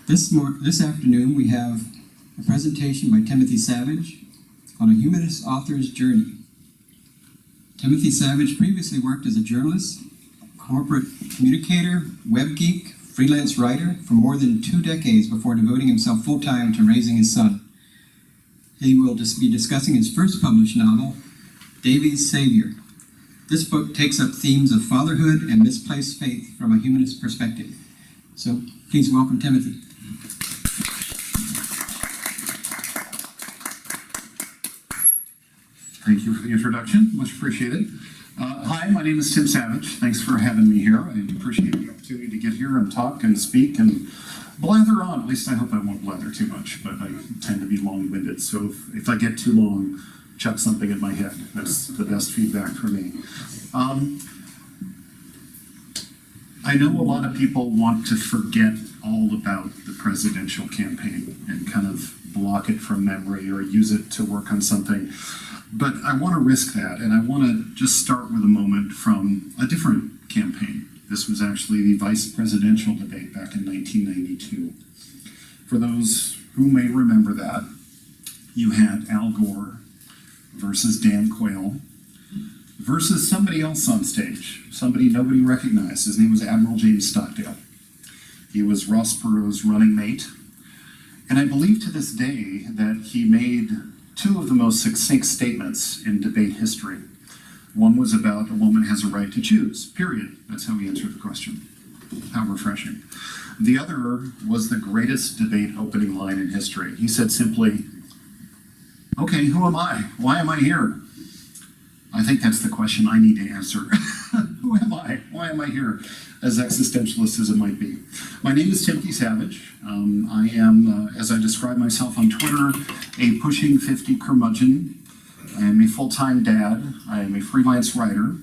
This afternoon we have a presentation by Timothy Savage on a humanist author's journey. Timothy Savage previously worked as a journalist, corporate communicator, web geek, freelance writer for more than 2 decades before devoting himself full-time to raising his son. He will just be discussing his first published novel, Davey's Savior. This book takes up themes of fatherhood and misplaced faith from a humanist perspective. So please welcome Timothy. Thank you for the introduction, much appreciated. Hi, my name is Tim Savage. Thanks for having me here. I appreciate the opportunity to get here and talk and speak and blather on. At least I hope I won't blather too much, but I tend to be long-winded, so if I get too long, chuck something in my head. That's the best feedback for me. I know a lot of people want to forget all about the presidential campaign and kind of block it from memory or use it to work on something. But I want to risk that, and I want to just start with a moment from a different campaign. This was actually the vice presidential debate back in 1992. For those who may remember that, you had Al Gore versus Dan Quayle versus somebody else on stage, somebody nobody recognized. His name was Admiral James Stockdale. He was Ross Perot's running mate, and I believe to this day that he made 2 of the most succinct statements in debate history. One was about a woman has a right to choose, period. That's how he answered the question. How refreshing. The other was the greatest debate opening line in history. He said simply, "Okay, who am I? Why am I here?" I think that's the question I need to answer. Who am I? Why am I here? As existentialist as it might be. My name is Timothy Savage. I am, as I describe myself on Twitter, a pushing 50 curmudgeon. I am a full-time dad. I am a freelance writer.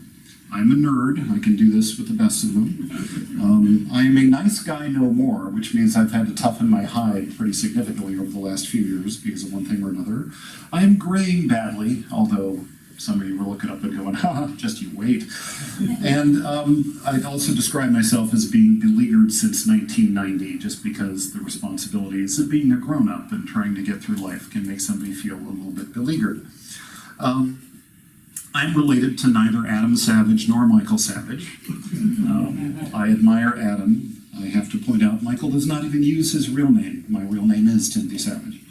I'm a nerd. I can do this with the best of them. I am a nice guy no more, which means I've had to toughen my hide pretty significantly over the last few years because of one thing or another. I am graying badly, although somebody will look it up and go, haha, just you wait. And I also describe myself as being beleaguered since 1990, just because the responsibilities of being a grown-up and trying to get through life can make somebody feel a little bit beleaguered. I'm related to neither Adam Savage nor Michael Savage. I admire Adam. I have to point out, Michael does not even use his real name. My real name is Timothy Savage.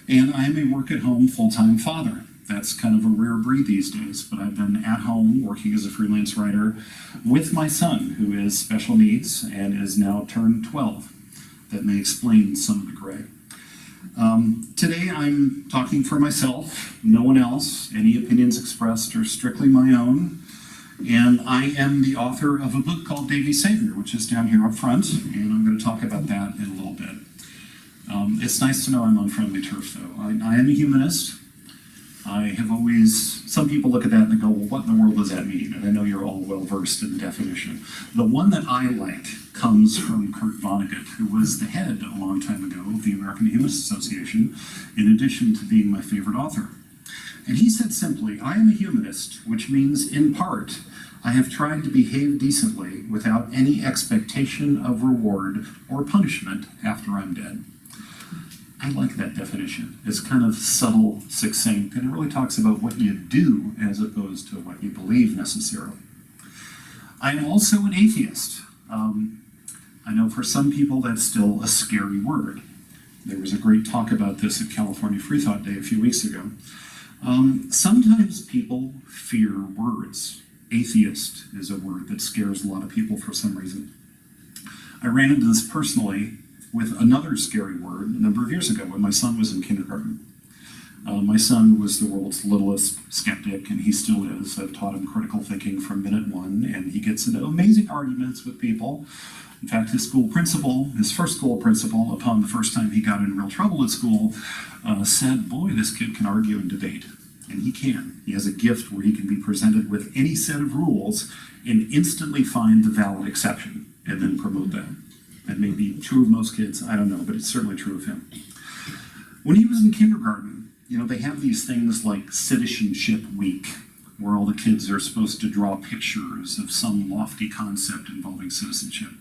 And I am a work-at-home full-time father. That's kind of a rare breed these days, but I've been at home working as a freelance writer with my son, who is special needs and is now turned 12. That may explain some of the gray. Today I'm talking for myself, no one else. Any opinions expressed are strictly my own. And I am the author of a book called Davey's Savior, which is down here up front, and I'm going to talk about that in a little bit. It's nice to know I'm on friendly turf, though. I am a humanist. I have always, some people look at that and they go, well, what in the world does that mean? And I know you're all well versed in the definition. The one that I like comes from Kurt Vonnegut, who was the head a long time ago of the American Humanist Association, in addition to being my favorite author. And he said simply, I am a humanist, which means, in part, I have tried to behave decently without any expectation of reward or punishment after I'm dead. I like that definition. It's kind of subtle, succinct, and it really talks about what you do as opposed to what you believe necessarily. I am also an atheist. I know for some people that's still a scary word. There was a great talk about this at California Free Thought Day a few weeks ago. Sometimes people fear words. Atheist is a word that scares a lot of people for some reason. I ran into this personally with another scary word a number of years ago when my son was in kindergarten. My son was the world's littlest skeptic, and he still is. I've taught him critical thinking from minute one, and he gets into amazing arguments with people. In fact, his school principal, his first school principal, upon the first time he got in real trouble at school, said, boy, this kid can argue and debate. And he can. He has a gift where he can be presented with any set of rules and instantly find the valid exception and then promote that. That may be true of most kids, I don't know, but it's certainly true of him. When he was in kindergarten, you know, they have these things like Citizenship Week, where all the kids are supposed to draw pictures of some lofty concept involving citizenship.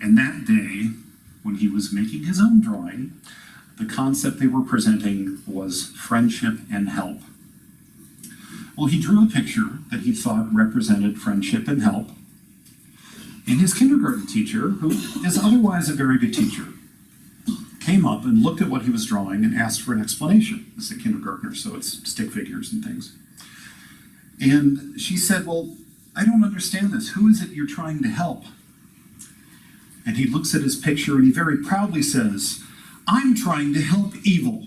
And that day when he was making his own drawing, the concept they were presenting was friendship and help. Well, he drew a picture that he thought represented friendship and help. And his kindergarten teacher, who is otherwise a very good teacher, came up and looked at what he was drawing and asked for an explanation. It's a kindergartner, so it's stick figures and things. And she said, well, I don't understand this. Who is it you're trying to help? And he looks at his picture and he very proudly says, I'm trying to help evil.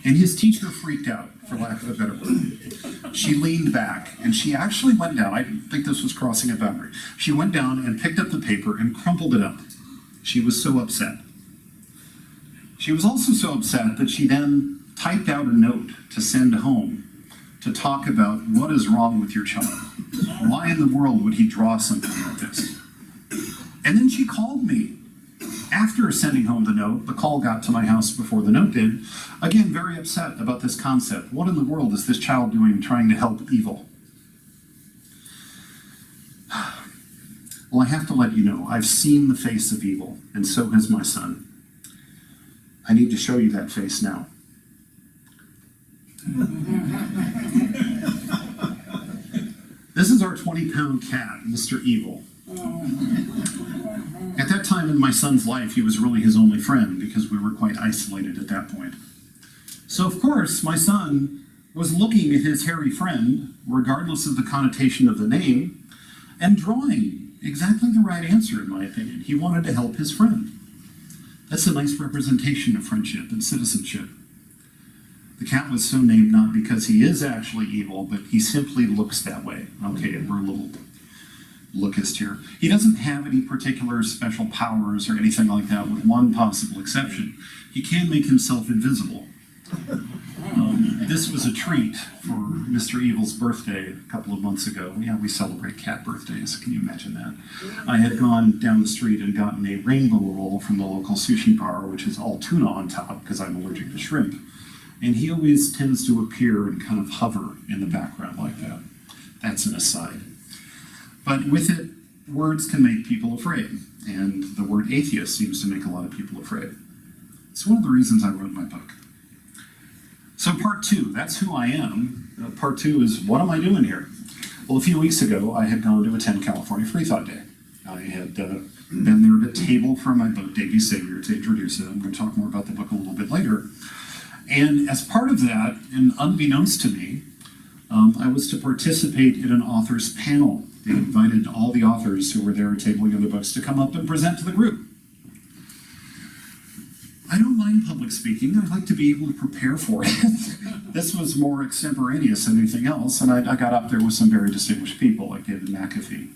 And his teacher freaked out, for lack of a better word. She leaned back and she actually went down. I think this was crossing a boundary. She went down and picked up the paper and crumpled it up. She was so upset. She was also so upset that she then typed out a note to send home to talk about what is wrong with your child. Why in the world would he draw something like this? And then she called me. After sending home the note, the call got to my house before the note did. Again, very upset about this concept. What in the world is this child doing trying to help evil? Well, I have to let you know, I've seen the face of evil, and so has my son. I need to show you that face now. This is our 20-pound cat, Mr. Evil. At that time in my son's life, he was really his only friend because we were quite isolated at that point. So, of course, my son was looking at his hairy friend, regardless of the connotation of the name, and drawing exactly the right answer, in my opinion. He wanted to help his friend. That's a nice representation of friendship and citizenship. The cat was so named not because he is actually evil, but he simply looks that way. Okay, we're a little lookist here. He doesn't have any particular special powers or anything like that, with one possible exception. He can make himself invisible. This was a treat for Mr. Evil's birthday a couple of months ago. Yeah, we celebrate cat birthdays. Can you imagine that? I had gone down the street and gotten a rainbow roll from the local sushi bar, which is all tuna on top because I'm allergic to shrimp. And he always tends to appear and kind of hover in the background like that. That's an aside. But with it, words can make people afraid. And the word atheist seems to make a lot of people afraid. It's one of the reasons I wrote my book. So part two, that's who I am. Part two is, what am I doing here? Well, a few weeks ago, I had gone to attend California Free Thought Day. I had been there at a table for my book, Davey, Savior, to introduce it. I'm going to talk more about the book a little bit later. And as part of that, and unbeknownst to me, I was to participate in an author's panel. They invited all the authors who were there tabling other books to come up and present to the group. I don't mind public speaking. I like to be able to prepare for it. This was more extemporaneous than anything else, and I got up there with some very distinguished people, like David McAfee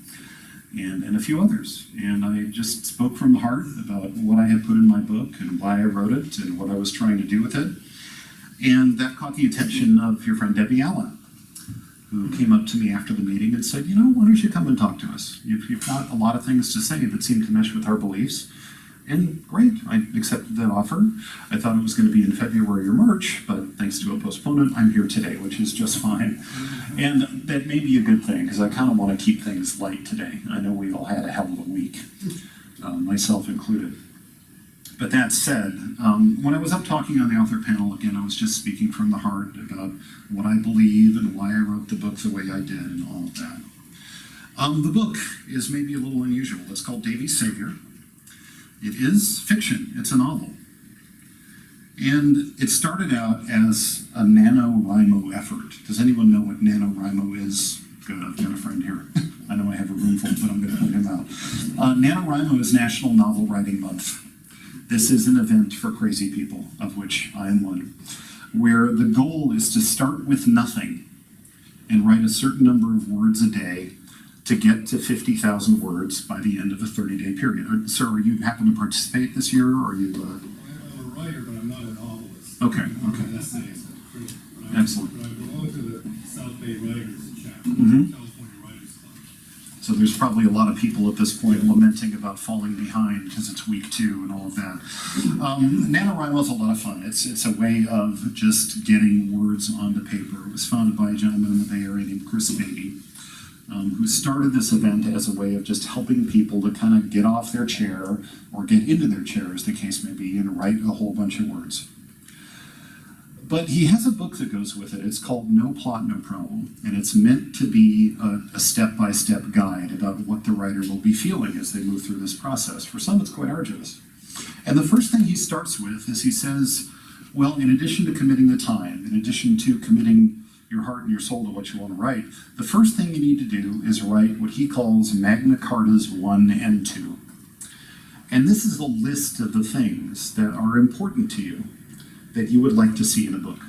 and a few others. And I just spoke from the heart about what I had put in my book and why I wrote it and what I was trying to do with it. And that caught the attention of your friend Debbie Allen, who came up to me after the meeting and said, you know, why don't you come and talk to us? You've got a lot of things to say that seem to mesh with our beliefs. And great, I accepted that offer. I thought it was going to be in February or March, but thanks to a postponement, I'm here today, which is just fine. And that may be a good thing, because I kind of want to keep things light today. I know we've all had a hell of a week, myself included. But that said, when I was up talking on the author panel, again, I was just speaking from the heart about what I believe and why I wrote the book the way I did and all of that. The book is maybe a little unusual. It's called Davey's Savior. It is fiction. It's a novel. And it started out as a NaNoWriMo effort. Does anyone know what NaNoWriMo is? Good, I've got a friend here. I know I have a room full, but I'm going to point him out. NaNoWriMo is National Novel Writing Month. This is an event for crazy people, of which I am one, where the goal is to start with nothing and write a certain number of words a day to get to 50,000 words by the end of a 30-day period. Sir, are you happen to participate this year, or are you... I'm a writer, but I'm not a novelist. Okay, I'm okay. an essayist. Excellent. But I belong to the South Bay Writers chapter, California Writers Club. So there's probably a lot of people at this point lamenting about falling behind because it's week 2 and all of that. NaNoWriMo is a lot of fun. It's a way of just getting words onto paper. It was founded by a gentleman in the Bay Area named Chris Davey, who started this event as a way of just helping people to kind of get off their chair or get into their chair, as the case may be, and write a whole bunch of words. But he has a book that goes with it. It's called No Plot, No Problem, and it's meant to be a step-by-step guide about what the writer will be feeling as they move through this process. For some, it's quite arduous. And the first thing he starts with is he says, well, in addition to committing the time, in addition to committing your heart and your soul to what you want to write, the first thing you need to do is write what he calls Magna Cartas 1 and 2. And this is a list of the things that are important to you that you would like to see in a book.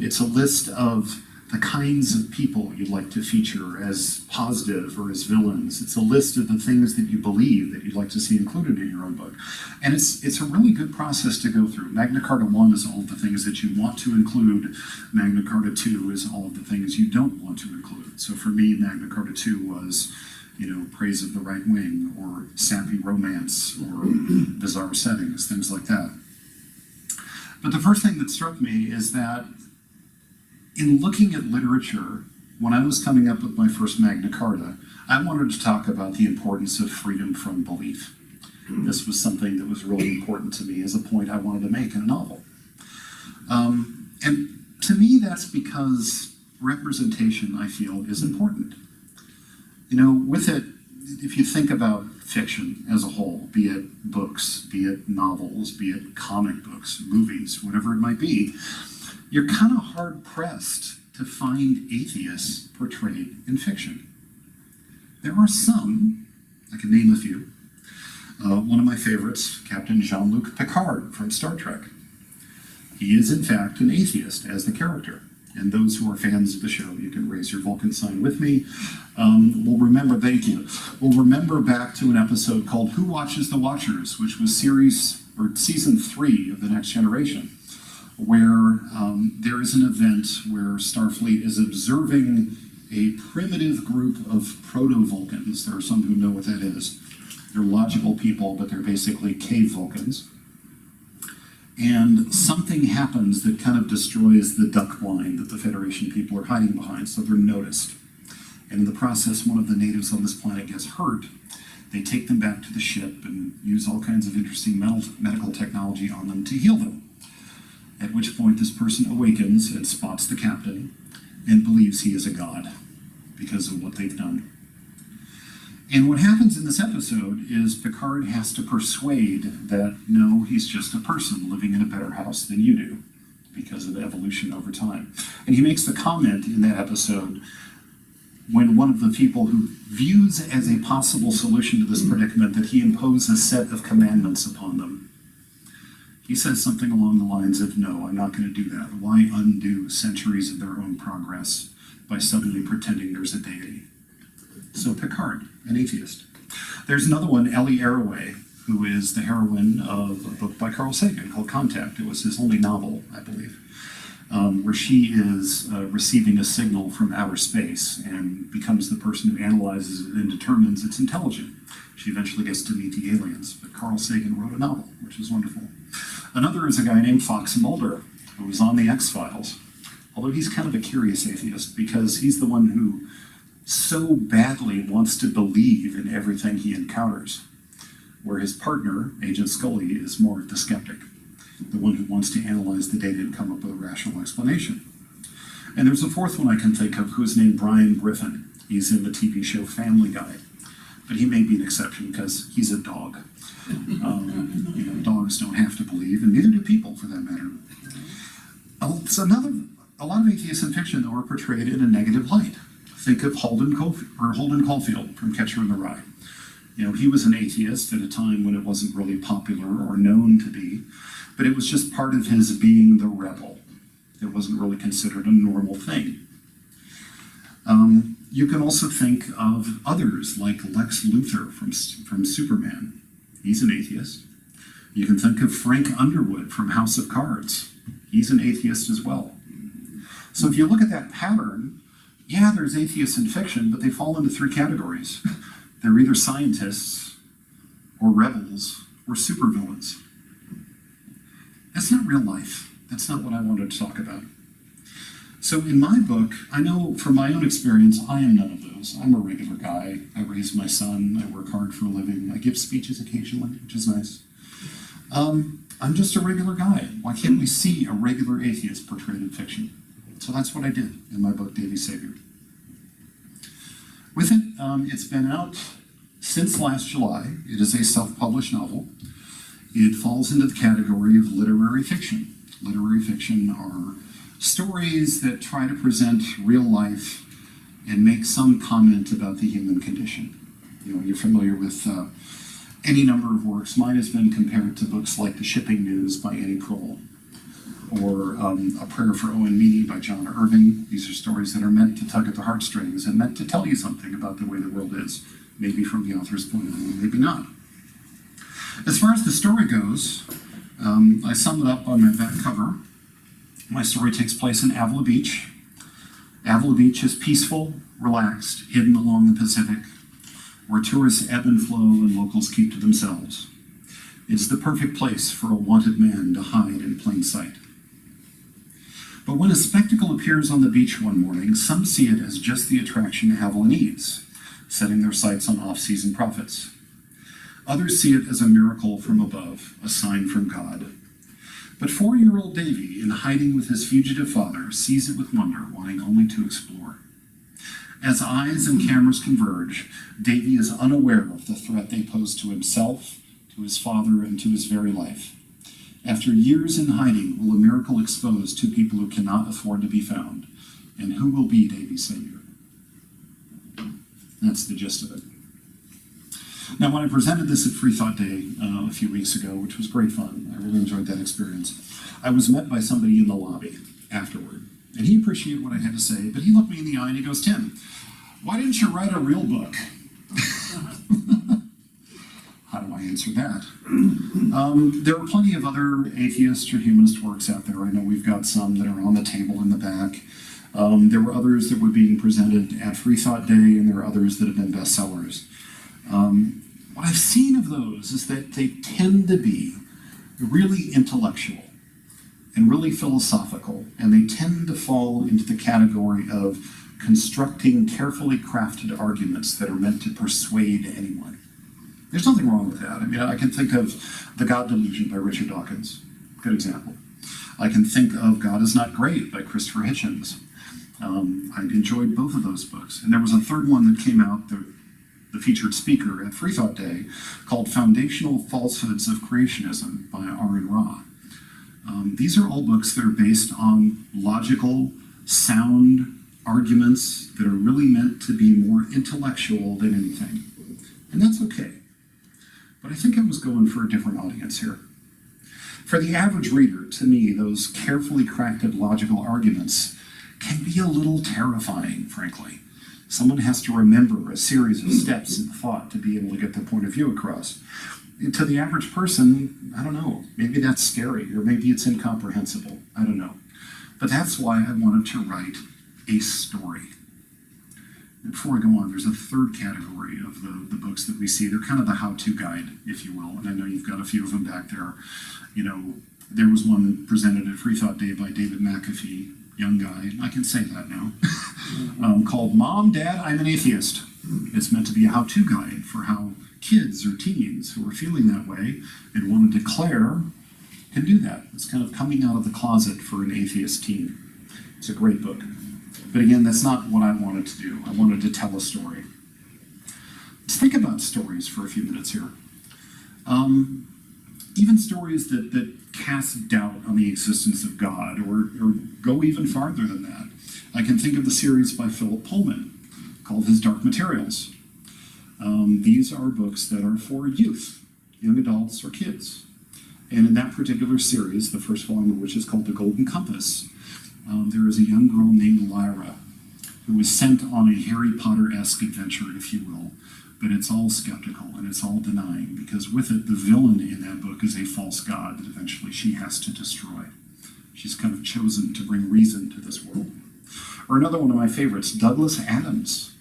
It's a list of the kinds of people you'd like to feature as positive or as villains. It's a list of the things that you believe that you'd like to see included in your own book. And it's a really good process to go through. Magna Carta 1 is all of the things that you want to include. Magna Carta 2 is all of the things you don't want to include. So for me, Magna Carta 2 was, praise of the right wing, or sappy romance, or bizarre settings, things like that. But the first thing that struck me is that in looking at literature, when I was coming up with my first Magna Carta, I wanted to talk about the importance of freedom from belief. This was something that was really important to me as a point I wanted to make in a novel. And to me, that's because representation, I feel, is important. With it, if you think about fiction as a whole, be it books, be it novels, be it comic books, movies, whatever it might be, you're kind of hard-pressed to find atheists portrayed in fiction. There are some, I can name a few. One of my favorites, Captain Jean-Luc Picard from Star Trek. He is, in fact, an atheist as the character. And those who are fans of the show, you can raise your Vulcan sign with me. We'll remember, thank you. We'll remember back to an episode called Who Watches the Watchers, which was season 3 of The Next Generation, where there is an event where Starfleet is observing a primitive group of proto-Vulcans. There are some who know what that is. They're logical people, but they're basically cave Vulcans. And something happens that kind of destroys the duck blind that the Federation people are hiding behind, so they're noticed. And in the process, one of the natives on this planet gets hurt. They take them back to the ship and use all kinds of interesting medical technology on them to heal them. At which point this person awakens and spots the captain and believes he is a god because of what they've done. And what happens in this episode is Picard has to persuade that, no, he's just a person living in a better house than you do because of evolution over time. And he makes the comment in that episode when one of the people who views as a possible solution to this predicament that he impose a set of commandments upon them. He says something along the lines of, no, I'm not going to do that. Why undo centuries of their own progress by suddenly pretending there's a deity? So Picard, an atheist. There's another one, Ellie Arroway, who is the heroine of a book by Carl Sagan called Contact. It was his only novel, I believe, where she is receiving a signal from outer space and becomes the person who analyzes it and determines it's intelligent. She eventually gets to meet the aliens, but Carl Sagan wrote a novel, which was wonderful. Another is a guy named Fox Mulder, who was on the X-Files, although he's kind of a curious atheist because he's the one who so badly wants to believe in everything he encounters, where his partner, Agent Scully, is more of the skeptic, the one who wants to analyze the data and come up with a rational explanation. And there's a fourth one I can think of who's named Brian Griffin. He's in the TV show Family Guy, but he may be an exception because he's a dog. Dogs don't have to believe, and neither do people, for that matter. A lot of atheists in fiction, though, are portrayed in a negative light. Think of Holden Caulfield from Catcher in the Rye. He was an atheist at a time when it wasn't really popular or known to be, but it was just part of his being the rebel. It wasn't really considered a normal thing. You can also think of others like Lex Luthor from Superman. He's an atheist. You can think of Frank Underwood from House of Cards. He's an atheist as well. So if you look at that pattern, yeah, there's atheists in fiction, but they fall into 3 categories. They're either scientists, or rebels, or supervillains. That's not real life. That's not what I wanted to talk about. So in my book, I know from my own experience, I am none of those. I'm a regular guy. I raise my son. I work hard for a living. I give speeches occasionally, which is nice. I'm just a regular guy. Why can't we see a regular atheist portrayed in fiction? So that's what I did in my book, Davey Savior. With it, it's been out since last July. It is a self-published novel. It falls into the category of literary fiction. Literary fiction are stories that try to present real life and make some comment about the human condition. You know, you're familiar with any number of works. Mine has been compared to books like The Shipping News by Annie Kroll, or A Prayer for Owen Meany by John Irving. These are stories that are meant to tug at the heartstrings and meant to tell you something about the way the world is, maybe from the author's point of view, maybe not. As far as the story goes, I sum it up on my back cover. My story takes place in Avila Beach. Avila Beach is peaceful, relaxed, hidden along the Pacific, where tourists ebb and flow and locals keep to themselves. It's the perfect place for a wanted man to hide in plain sight. But when a spectacle appears on the beach one morning, some see it as just the attraction Avila needs, setting their sights on off-season profits. Others see it as a miracle from above, a sign from God. But 4-year-old Davey, in hiding with his fugitive father, sees it with wonder, wanting only to explore. As eyes and cameras converge, Davey is unaware of the threat they pose to himself, to his father, and to his very life. After years in hiding, will a miracle expose two people who cannot afford to be found? And who will be Davey's savior? That's the gist of it. Now, when I presented this at Free Thought Day a few weeks ago, which was great fun, I really enjoyed that experience, I was met by somebody in the lobby afterward. And he appreciated what I had to say, but he looked me in the eye and he goes, "Tim, why didn't you write a real book?" How do I answer that? There are plenty of other atheist or humanist works out there. I know we've got some that are on the table in the back. There were others that were being presented at Free Thought Day, and there are others that have been bestsellers. What I've seen of those is that they tend to be really intellectual and really philosophical, and they tend to fall into the category of constructing carefully crafted arguments that are meant to persuade anyone. There's nothing wrong with that. I mean, I can think of The God Delusion by Richard Dawkins. Good example. I can think of God Is Not Great by Christopher Hitchens. I enjoyed both of those books. And there was a third one that came out, the featured speaker at Free Thought Day, called Foundational Falsehoods of Creationism by Aaron Ra. These are all books that are based on logical, sound arguments that are really meant to be more intellectual than anything. And that's okay. But I think I was going for a different audience here. For the average reader, to me, those carefully crafted logical arguments can be a little terrifying, frankly. Someone has to remember a series of steps in thought to be able to get their point of view across. And to the average person, I don't know, maybe that's scary, or maybe it's incomprehensible. I don't know. But that's why I wanted to write a story. And before I go on, there's a third category of the books that we see. They're kind of the how-to guide, if you will. And I know you've got a few of them back there. You know, there was one presented at Free Thought Day by David McAfee, young guy, I can say that now, called Mom, Dad, I'm an Atheist. It's meant to be a how-to guide for how kids or teens who are feeling that way and want to declare can do that. It's kind of coming out of the closet for an atheist teen. It's a great book. But again, that's not what I wanted to do. I wanted to tell a story. Let's think about stories for a few minutes here. Even stories that cast doubt on the existence of God, or go even farther than that. I can think of the series by Philip Pullman called His Dark Materials. These are books that are for youth, young adults, or kids. And in that particular series, the first volume of which is called The Golden Compass, there is a young girl named Lyra who was sent on a Harry Potter-esque adventure, if you will, but it's all skeptical and it's all denying, because with it, the villain in that book is a false god that eventually she has to destroy. She's kind of chosen to bring reason to this world. Or another one of my favorites, Douglas Adams,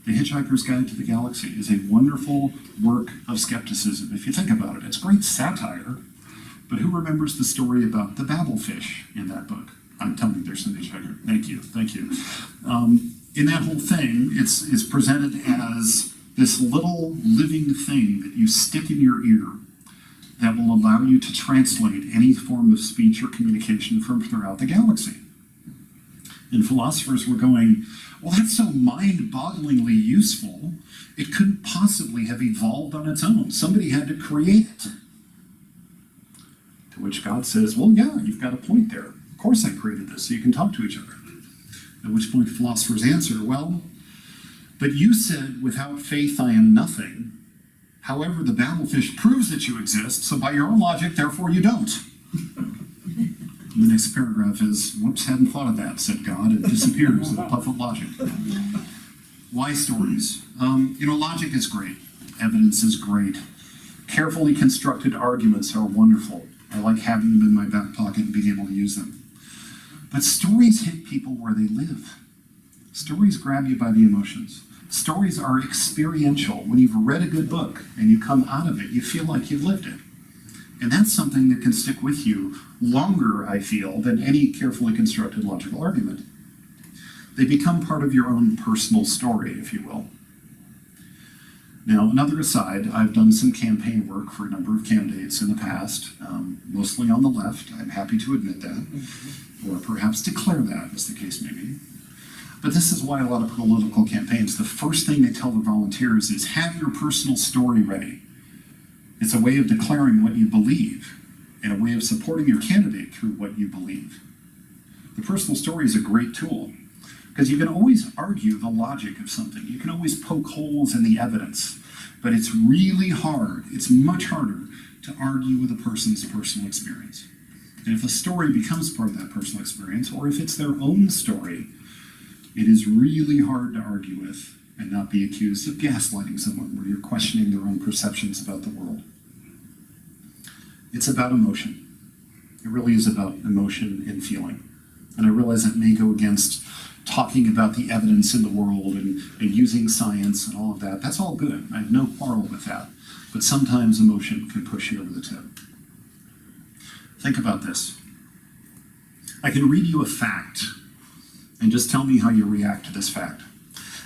The Hitchhiker's Guide to the Galaxy, is a wonderful work of skepticism. If you think about it, it's great satire, but who remembers the story about the babblefish in that book? I'm telling you, there's Cindy Checker. Thank you, thank you. In that whole thing, it's presented as this little living thing that you stick in your ear that will allow you to translate any form of speech or communication from throughout the galaxy. And philosophers were going, well, that's so mind-bogglingly useful, it couldn't possibly have evolved on its own. Somebody had to create it. To which God says, well, yeah, you've got a point there. Of course I created this, so you can talk to each other. At which point philosophers answer, well, but you said, without faith I am nothing. However, the babblefish proves that you exist, so by your own logic, therefore you don't. And the next paragraph is, whoops, hadn't thought of that, said God, and disappears in a puff of logic. Why stories? Logic is great. Evidence is great. Carefully constructed arguments are wonderful. I like having them in my back pocket and being able to use them. But stories hit people where they live. Stories grab you by the emotions. Stories are experiential. When you've read a good book and you come out of it, you feel like you've lived it. And that's something that can stick with you longer, I feel, than any carefully constructed logical argument. They become part of your own personal story, if you will. Now, another aside, I've done some campaign work for a number of candidates in the past, mostly on the left. I'm happy to admit that, or perhaps declare that, as the case may be. But this is why a lot of political campaigns, the first thing they tell their volunteers is, have your personal story ready. It's a way of declaring what you believe, and a way of supporting your candidate through what you believe. The personal story is a great tool, because you can always argue the logic of something. You can always poke holes in the evidence, but it's really hard, it's much harder to argue with a person's personal experience. And if a story becomes part of that personal experience, or if it's their own story, it is really hard to argue with and not be accused of gaslighting someone, where you're questioning their own perceptions about the world. It's about emotion. It really is about emotion and feeling. And I realize that may go against talking about the evidence in the world and using science and all of that. That's all good. I have no quarrel with that. But sometimes emotion can push you over the tip. Think about this. I can read you a fact and just tell me how you react to this fact.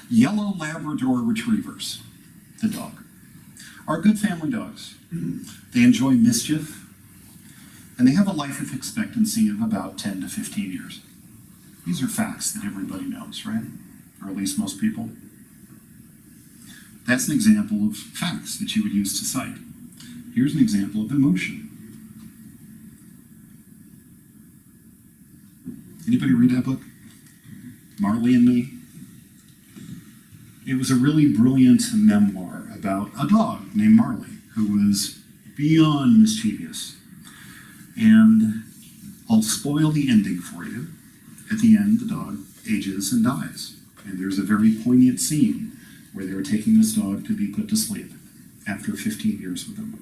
Yellow Labrador Retrievers, the dog, are good family dogs. They enjoy mischief, and they have a life expectancy of about 10 to 15 years. These are facts that everybody knows, right? Or at least most people. That's an example of facts that you would use to cite. Here's an example of emotion. Anybody read that book? Marley and Me? It was a really brilliant memoir about a dog named Marley who was beyond mischievous. And I'll spoil the ending for you. At the end, the dog ages and dies. And there's a very poignant scene where they were taking this dog to be put to sleep after 15 years with him.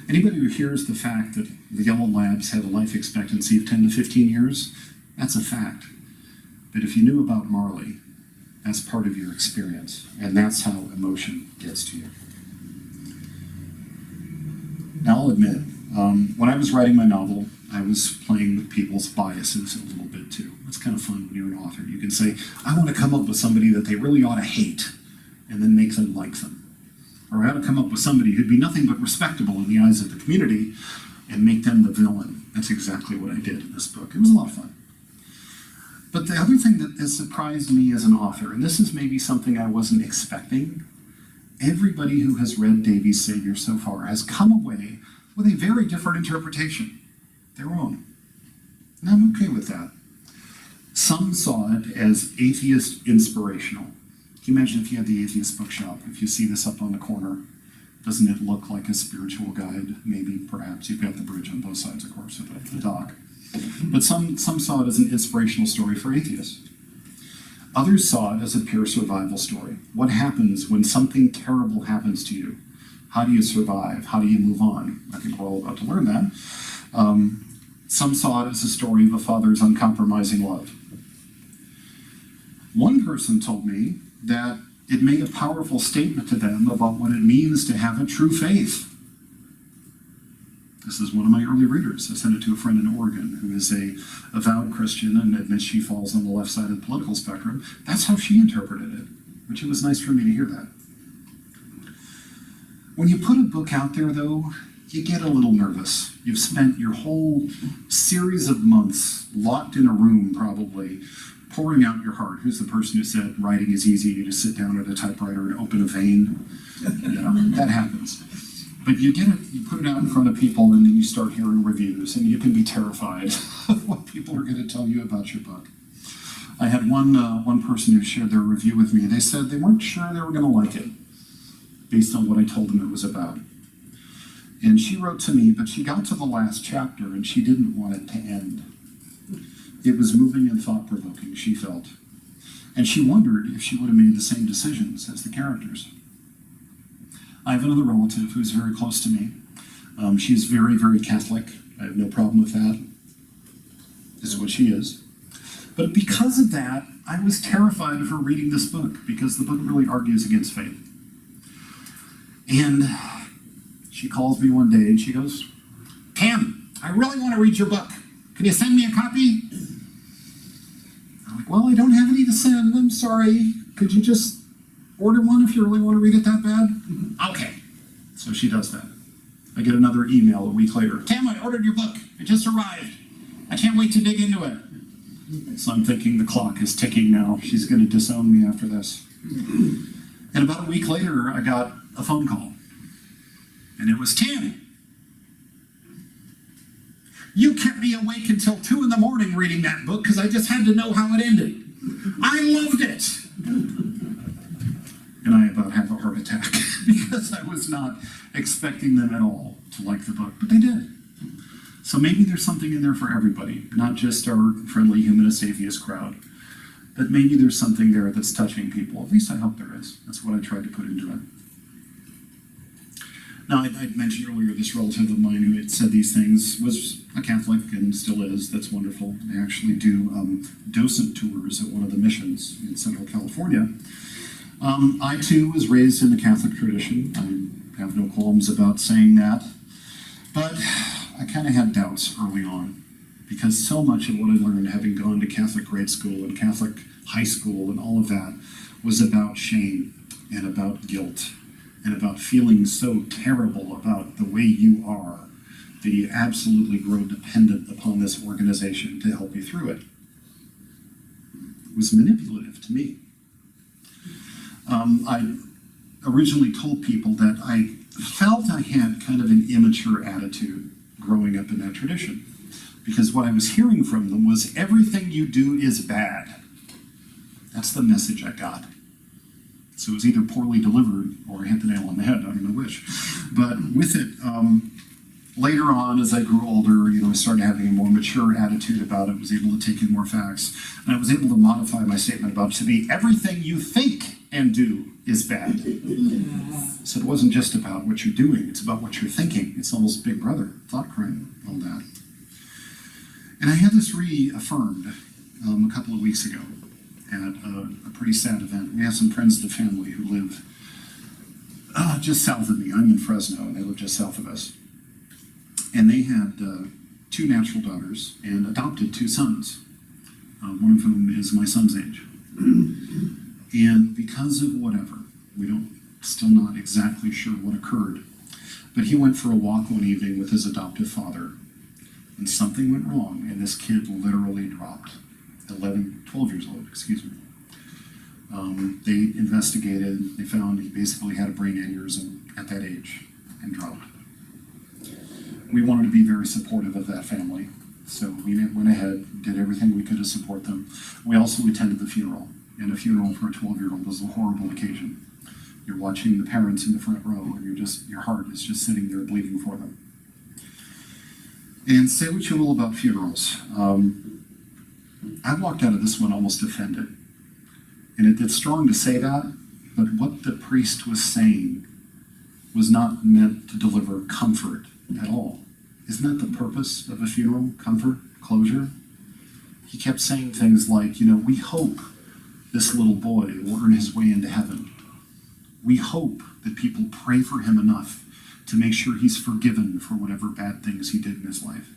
Anybody who hears the fact that the yellow labs have a life expectancy of 10 to 15 years, that's a fact. But if you knew about Marley, that's part of your experience. And that's how emotion gets to you. Now, I'll admit, when I was writing my novel, I was playing with people's biases a little bit too. It's kind of fun when you're an author. You can say, I want to come up with somebody that they really ought to hate, and then make them like them. Or I ought to come up with somebody who'd be nothing but respectable in the eyes of the community, and make them the villain. That's exactly what I did in this book. It was a lot of fun. But the other thing that has surprised me as an author, and this is maybe something I wasn't expecting, everybody who has read Davey's Savior so far has come away with a very different interpretation, their own. And I'm okay with that. Some saw it as atheist inspirational. Can you imagine if you had the atheist bookshop, if you see this up on the corner, doesn't it look like a spiritual guide? Maybe, perhaps. You've got the bridge on both sides, of course, of the dock. But some saw it as an inspirational story for atheists. Others saw it as a pure survival story. What happens when something terrible happens to you? How do you survive? How do you move on? I think we're all about to learn that. Some saw it as a story of a father's uncompromising love. One person told me that it made a powerful statement to them about what it means to have a true faith. This is one of my early readers. I sent it to a friend in Oregon who is a avowed Christian and admits she falls on the left side of the political spectrum. That's how she interpreted it, which it was nice for me to hear that. When you put a book out there, though, you get a little nervous. You've spent your whole series of months locked in a room, probably, pouring out your heart. Who's the person who said writing is easy? You just sit down at a typewriter and open a vein. That happens. But you get it, you put it out in front of people, and then you start hearing reviews, and you can be terrified of what people are going to tell you about your book. I had one person who shared their review with me. They said they weren't sure they were going to like it, based on what I told them it was about. And she wrote to me, but she got to the last chapter, and she didn't want it to end. It was moving and thought-provoking, she felt. And she wondered if she would have made the same decisions as the characters. I have another relative who's very close to me. She's very, very Catholic. I have no problem with that. This is what she is. But because of that, I was terrified of her reading this book, because the book really argues against faith. And she calls me one day and she goes, "Tam, I really want to read your book. Can you send me a copy?" I'm like, "Well, I don't have any to send. I'm sorry. Could you just order one if you really want to read it that bad?" "Okay." So she does that. I get another email a week later. "Tam, I ordered your book. It just arrived. I can't wait to dig into it." So I'm thinking the clock is ticking now. She's going to disown me after this. And about a week later, I got a phone call. And it was, "Tam, you kept me awake until 2 in the morning reading that book because I just had to know how it ended. I loved it." And I about had a heart attack because I was not expecting them at all to like the book, but they did. So maybe there's something in there for everybody, not just our friendly humanist atheist crowd, but maybe there's something there that's touching people. At least I hope there is. That's what I tried to put into it. Now, I'd mentioned earlier this relative of mine who had said these things was a Catholic and still is. That's wonderful. They actually do docent tours at one of the missions in Central California. I, too, was raised in the Catholic tradition. I have no qualms about saying that. But I kind of had doubts early on, because so much of what I learned having gone to Catholic grade school and Catholic high school and all of that was about shame and about guilt and about feeling so terrible about the way you are that you absolutely grow dependent upon this organization to help you through it. It was manipulative to me. I originally told people that I felt I had kind of an immature attitude growing up in that tradition, because what I was hearing from them was everything you do is bad. That's the message I got. So it was either poorly delivered or I hit the nail on the head. I don't know which. But with it, later on, as I grew older, I started having a more mature attitude about it, was able to take in more facts, and I was able to modify my statement about it to be everything you think and do is bad. So it wasn't just about what you're doing, it's about what you're thinking. It's almost Big Brother, thought crime, all that. And I had this reaffirmed a couple of weeks ago at a pretty sad event. We have some friends of the family who live just south of me. I'm in Fresno, and they live just south of us. And they had 2 natural daughters and adopted 2 sons, one of whom is my son's age. And because of whatever, still not exactly sure what occurred, but he went for a walk one evening with his adoptive father, and something went wrong, and this kid literally dropped. 12 years old, excuse me. They investigated, they found he basically had a brain aneurysm at that age and dropped. We wanted to be very supportive of that family, so we went ahead, did everything we could to support them. We also attended the funeral, and a funeral for a 12-year-old was a horrible occasion. You're watching the parents in the front row, and your heart is just sitting there bleeding for them. And say what you will about funerals. I walked out of this one almost offended. And it's strong to say that, but what the priest was saying was not meant to deliver comfort at all. Isn't that the purpose of a funeral? Comfort? Closure? He kept saying things like, we hope this little boy will earn his way into heaven. We hope that people pray for him enough to make sure he's forgiven for whatever bad things he did in his life.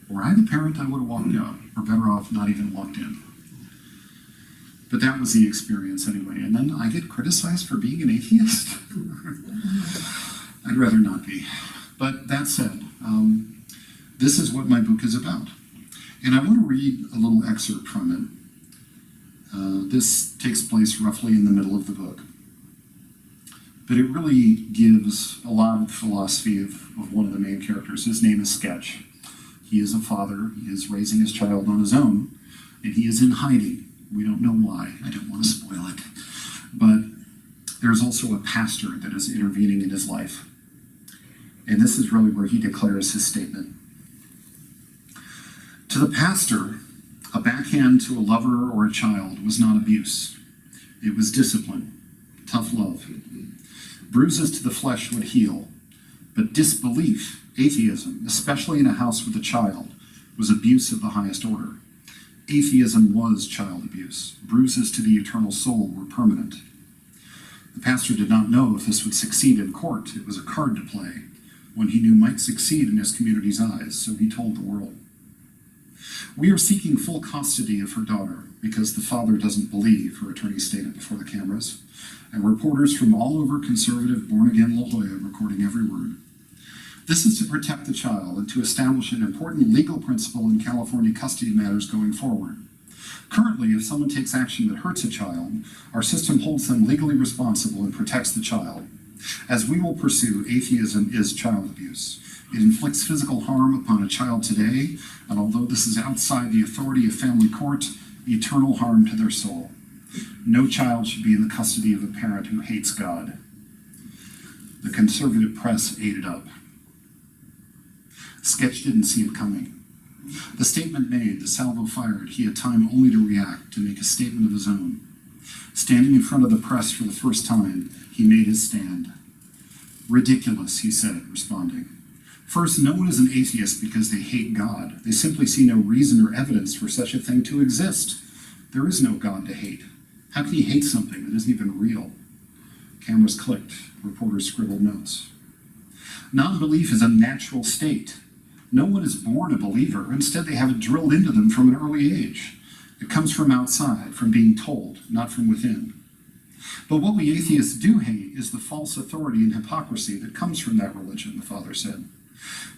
Were I the parent, I would have walked out, or better off, not even walked in. But that was the experience anyway. And then I get criticized for being an atheist? I'd rather not be. But that said, this is what my book is about. And I want to read a little excerpt from it. This takes place roughly in the middle of the book. But it really gives a lot of the philosophy of one of the main characters. His name is Sketch. He is a father. He is raising his child on his own. And he is in hiding. We don't know why. I don't want to spoil it. But there's also a pastor that is intervening in his life. And this is really where he declares his statement. To the pastor, a backhand to a lover or a child was not abuse. It was discipline, tough love. Bruises to the flesh would heal, but disbelief, atheism, especially in a house with a child, was abuse of the highest order. Atheism was child abuse. Bruises to the eternal soul were permanent. The pastor did not know if this would succeed in court. It was a card to play, one he knew might succeed in his community's eyes, so he told the world. We are seeking full custody of her daughter because the father doesn't believe, her attorney stated before the cameras, and reporters from all over conservative born-again La Jolla recording every word. This is to protect the child and to establish an important legal principle in California custody matters going forward. Currently, if someone takes action that hurts a child, our system holds them legally responsible and protects the child. As we will pursue, atheism is child abuse. It inflicts physical harm upon a child today, and although this is outside the authority of family court, eternal harm to their soul. No child should be in the custody of a parent who hates God. The conservative press ate it up. Sketch didn't see it coming. The statement made, the salvo fired, he had time only to react, to make a statement of his own. Standing in front of the press for the first time, he made his stand. Ridiculous, he said, responding. First, no one is an atheist because they hate God. They simply see no reason or evidence for such a thing to exist. There is no God to hate. How can you hate something that isn't even real? Cameras clicked. Reporters scribbled notes. Non-belief is a natural state. No one is born a believer. Instead, they have it drilled into them from an early age. It comes from outside, from being told, not from within. But what we atheists do hate is the false authority and hypocrisy that comes from that religion, the father said.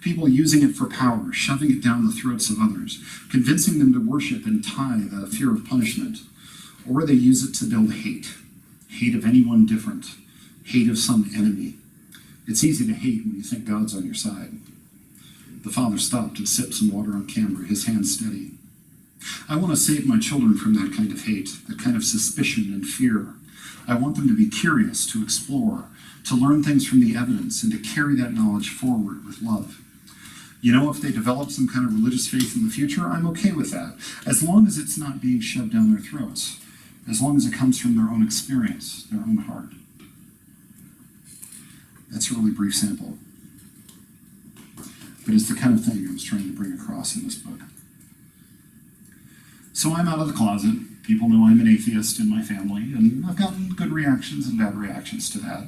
People using it for power, shoving it down the throats of others, convincing them to worship and tithe out of fear of punishment. Or they use it to build hate. Hate of anyone different. Hate of some enemy. It's easy to hate when you think God's on your side. The father stopped and sipped some water on camera, his hands steady. I want to save my children from that kind of hate, that kind of suspicion and fear. I want them to be curious, to explore, to learn things from the evidence, and to carry that knowledge forward with love. You know, if they develop some kind of religious faith in the future, I'm okay with that, as long as it's not being shoved down their throats, as long as it comes from their own experience, their own heart. That's a really brief sample. But it's the kind of thing I was trying to bring across in this book. So I'm out of the closet. People know I'm an atheist in my family, and I've gotten good reactions and bad reactions to that.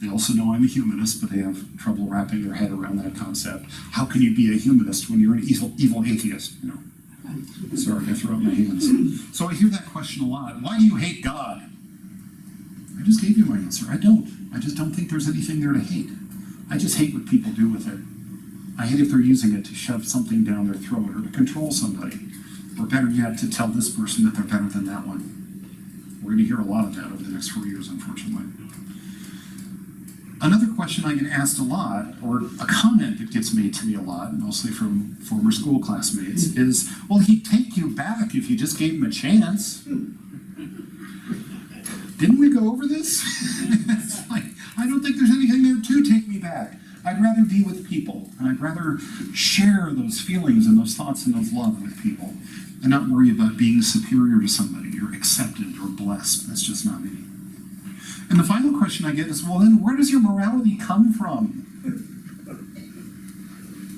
They also know I'm a humanist, but they have trouble wrapping their head around that concept. How can you be a humanist when you're an evil atheist? You know. Sorry, I threw up my hands. So I hear that question a lot. Why do you hate God? I just gave you my answer. I don't. I just don't think there's anything there to hate. I just hate what people do with it. I hate if they're using it to shove something down their throat or to control somebody. Or better yet, to tell this person that they're better than that one. We're going to hear a lot of that over the next 4 years, unfortunately. Another question I get asked a lot, or a comment that gets made to me a lot, mostly from former school classmates, is, well, he'd take you back if you just gave him a chance. Didn't we go over this? It's like, I don't think there's anything there to take me back. I'd rather be with people, and I'd rather share those feelings and those thoughts and those love with people, and not worry about being superior to somebody or accepted or blessed. That's just not me. And the final question I get is, well, then where does your morality come from?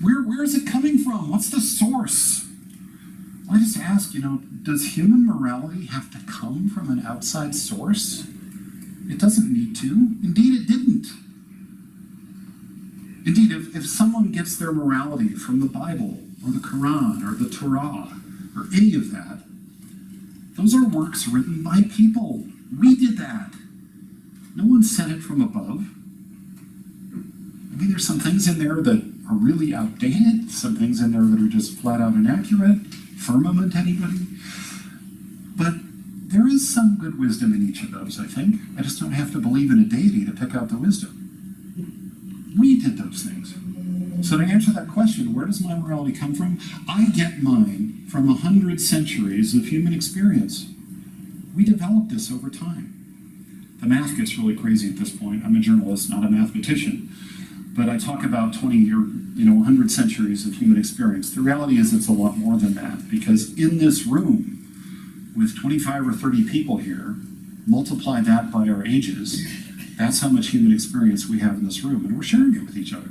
Where is it coming from? What's the source? I just ask, does human morality have to come from an outside source? It doesn't need to. Indeed, it didn't. Indeed, if someone gets their morality from the Bible or the Quran or the Torah or any of that, those are works written by people. We did that. No one sent it from above. I mean, there's some things in there that are really outdated, some things in there that are just flat out inaccurate, firmament anybody. But there is some good wisdom in each of those, I think. I just don't have to believe in a deity to pick out the wisdom. We did those things. So to answer that question, where does my morality come from? I get mine from 100 centuries of human experience. We developed this over time. The math gets really crazy at this point. I'm a journalist, not a mathematician. But I talk about 100 centuries of human experience. The reality is it's a lot more than that, because in this room, with 25 or 30 people here, multiply that by our ages, that's how much human experience we have in this room, and we're sharing it with each other.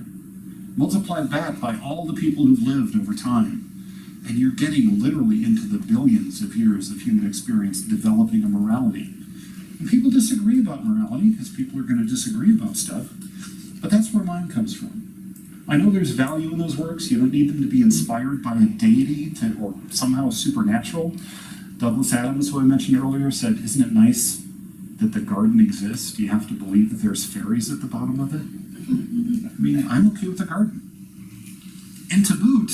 Multiply that by all the people who've lived over time, and you're getting literally into the billions of years of human experience developing a morality. And people disagree about morality, because people are going to disagree about stuff, but that's where mine comes from. I know there's value in those works. You don't need them to be inspired by a deity or somehow supernatural. Douglas Adams, who I mentioned earlier, said, isn't it nice that the garden exists? Do you have to believe that there's fairies at the bottom of it? I mean, I'm okay with the garden. And to boot,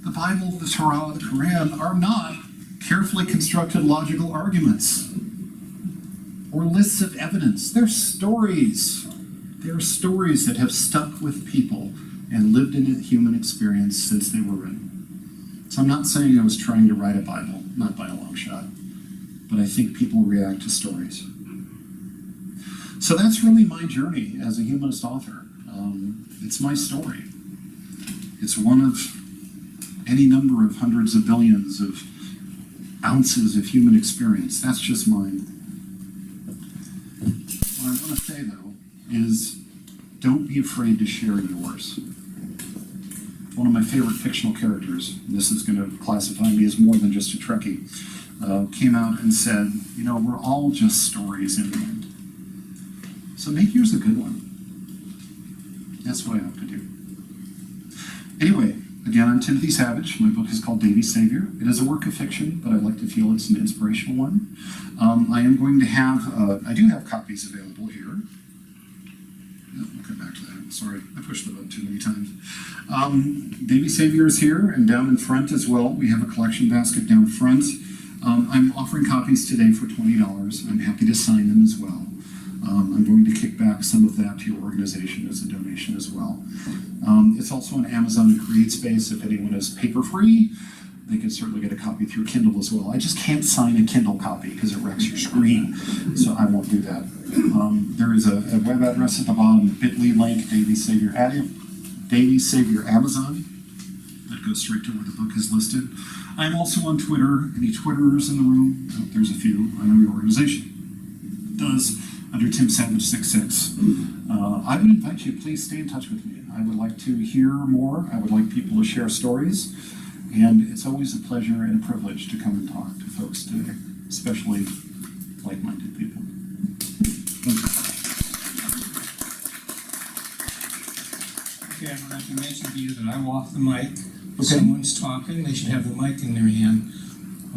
the Bible, the Torah, the Quran are not carefully constructed logical arguments or lists of evidence. They're stories. They're stories that have stuck with people and lived in a human experience since they were written. So I'm not saying I was trying to write a Bible, not by a long shot, but I think people react to stories. So that's really my journey as a humanist author. It's my story. It's one of any number of hundreds of billions of ounces of human experience. That's just mine. What I want to say, though, is don't be afraid to share yours. One of my favorite fictional characters, and this is going to classify me as more than just a Trekkie, came out and said, we're all just stories in the end. So make yours a good one. That's what I hope to do. Anyway, again, I'm Timothy Savage. My book is called Davey's Savior. It is a work of fiction, but I like to feel it's an inspirational one. I am going to have, I do have copies available here. We'll come back to that. Sorry, I pushed the button too many times. Davey's Savior is here, and down in front as well. We have a collection basket down front. I'm offering copies today for $20. I'm happy to sign them as well. I'm going to kick back some of that to your organization as a donation as well. It's also on Amazon and CreateSpace. If anyone is paper-free, they can certainly get a copy through Kindle as well. I just can't sign a Kindle copy because it wrecks your screen, so I won't do that. There is a web address at the bottom, bit.ly link, Davey's Savior Amazon. That goes straight to where the book is listed. I'm also on Twitter. Any Twitterers in the room? Oh, there's a few. I know your organization does, under Tim Savage 66. I would invite you, please stay in touch with me. I would like to hear more. I would like people to share stories. And it's always a pleasure and a privilege to come and talk to folks today, especially like-minded people. Thank you. Okay, I'm going to mention to you that I'm off the mic. If someone's talking, they should have the mic in their hand.